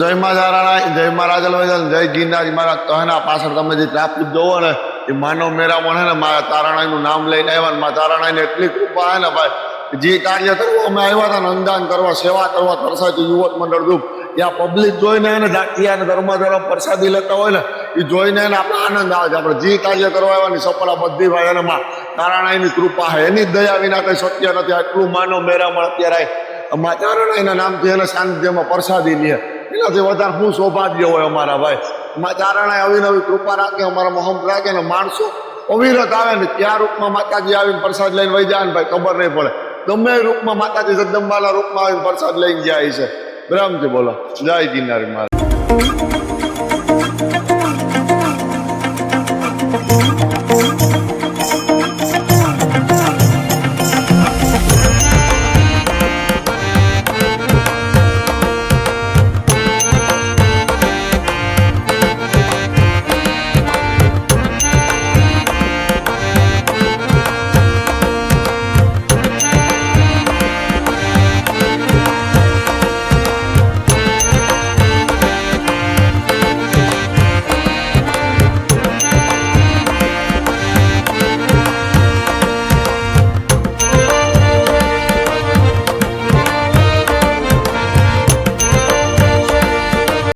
જય મા તારાણા, જય મા રાજલવાજલ, જય ગિરનારી મહારાજ. તો એના પાછળ તમે જે ટ્રાફિક જોવો ને એ માનવ મેળામાં છે ને મારા તારાણાઈનું નામ લઈને આવ્યા ને. મારા તારાણાઈને એટલી કૃપા છે ને ભાઈ, જે કાર્ય કરવા અમે આવ્યા હતા ને, અંદાન કરવા, સેવા કરવા, તરસાતી યુવક મંડળ ગ્રુપ, ત્યાં પબ્લિક જોઈને એને દાંતિયા ને ધર્મ પ્રસાદી લેતા હોય ને એ જોઈને એને આપણે આનંદ આવે છે. આપણે જે કાર્ય કરવા આવ્યાની સફળતા બધી ભાઈ એને માં તારાણાઈની કૃપા છે, એની દયા વિના કંઈ શક્ય નથી. આટલું માનવ મેળામાં અત્યારે મા તારાણાઈના નામથી એને સાનિધ્યમાં પ્રસાદી લે, એનાથી વધારે શું સૌભાગ્ય હોય અમારા ભાઈ. મા તારાણાએ અવિનવી કૃપા રાખે, અમારા મોહમ્મદ રાખે ને માણસો અવિરત આવે ને ક્યાં રૂપમાં માતાજી આવીને પ્રસાદ લઈને વહી જાય ને ભાઈ ખબર નહીં પડે. ગમે રૂપમાં માતાજી જગદંબાના રૂપમાં આવીને પ્રસાદ લઈને જાય છે. પ્રેમથી બોલો જય ગિરનારી મહારાજ.